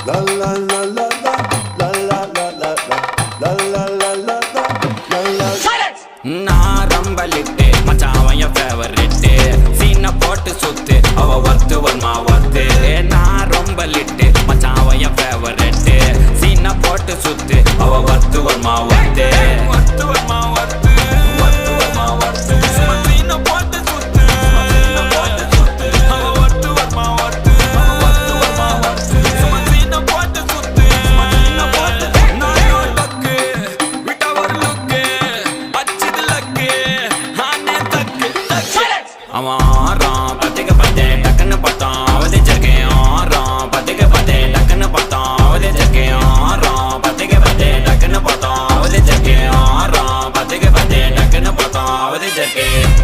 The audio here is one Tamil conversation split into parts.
La la la la la la la la la la la la la la la. Silence. நான் ரொம்ப லிட்டு மச்சான் அவன் என் ஃபேவரெட்டு சீனை போட்டு சுத்து அவ ஒர்த்து வருமா ஒர்த்து நான் ரொம்ப லிட்டு மச்சான் அவன் என் ஃபேவரெட்டு சீனை போட்டு சுத்து அவ ஒர்த்து வருமா ஒர்த்து ஒர்த்து வருமா ஒர்த்து ஒர்த்து வருமா ஒர்த்து சீனை போட்டு சுத்து சீனை போட்டு சுத்து அவ ஒர்த்து வருமா ஒர்த்து ஒர்த்து வருமா ஒர்த்து சீனை போட்டு சுத்து சீனை போட்டு நான் லக்கு விட்டா ஒரு லுக்கு அச்சிது லக்கு ஆனே தக்கு அவன் ஆறான் பத்திக்க பத்தே டக்குன்னு பார்த்தான் அவதே ஜர்க்கேன் ஆறான் பத்திக்க பத்தே டக்குன்னு பார்த்தான் அவதே ஜர்க்கேன் ஆறான் பத்திக்க பத்தே டக்குன்னு பார்த்தான் அவதே ஜர்க்கேன் ஆறான் பத்திக்க பத்தே டக்குன்னு பார்த்தான் அவதே ஜர்க்கேன்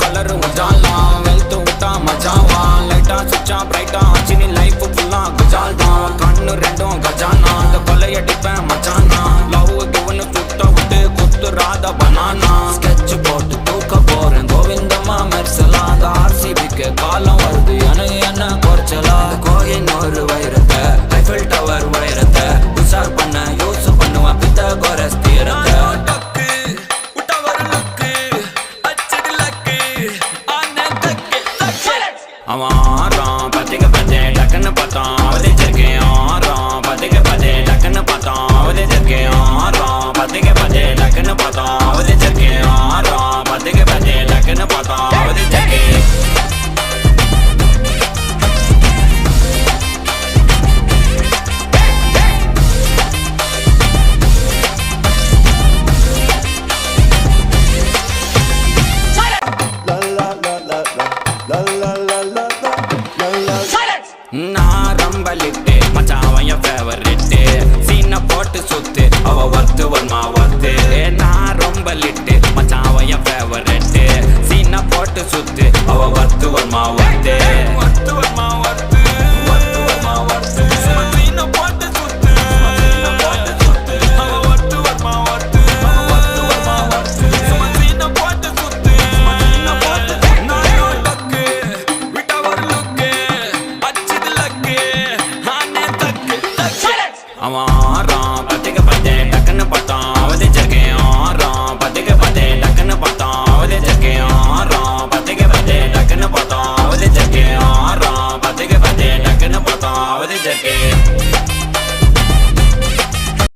கலர் மஜாலாம் வெல்த் விட்டா மஜாவா லைட்டா சுச்சா பிரைட்டா ஆச்சினி லைஃப் ஃபுல்லா குஜால் தான் கண்ணு ரெண்டும் கஜானா அந்த கொலையடிப்பேன் மச்சானா லவ் கிவனு சுட்ட விட்டு குத்துறாத பனானா ஸ்கெட்ச் போட்டு தூக்க போறேன் கோவிந்தம்மா மெர்சலா அந்த ஆர்சிபிக்கு காலம் வருது எனக்கு என்ன குறைச்சலா கோயின் ஒரு வைரத்தை ஐஃபில் டவர் வைரத்தை உஷார் பண்ண யூஸ் பண்ணுவேன் பித்த கோரஸ் தீரத்தை அவன் ஆறான் பத்திக்க பத்தே டக்குன்னு பார்த்தான் அவதே ஜர்க்கேன் ஆறான் பத்திக்க பத்தே டக்குன்னு பார்த்தான் அவதே ஜர்க்கேன் ஆறான் பத்திக்க பத்தே டக்குன்னு பார்த்தான் அவதே ஜர்க்கேன் ஆறான் பத்திக்க பத்தே டக்குன்னு பார்த்தான் அவதே ஜர்க்கேன் நான் ரொம்ப லிட்டு மச்சான் அவன் என் ஃபேவரெட்டு சீனை போட்டு சுத்து அவ ஒர்த்து வருமா ஒர்த்து நான் ரொம்ப லிட்டு மச்சான் அவன் என் ஃபேவரெட்டு சீனை போட்டு சுத்து அவ ஒர்த்து வருமா ஒர்த்து ஒர்த்து வருமா ஒர்த்து ஒர்த்து வருமா ஒர்த்து சீனை போட்டு சுத்து சீனை போட்டு சுத்து அவ ஒர்த்து வருமா ஒர்த்து ஒர்த்து வருமா ஒர்த்து சீனை போட்டு சுத்து சீனை போட்டு நான் லக்கு விட்டா ஒரு லுக்கு அச்சிது லக்கு ஆனே தக்கு அவன் ஆறான் பத்திக்க பத்தே டக்குன்னு பார்த்தான்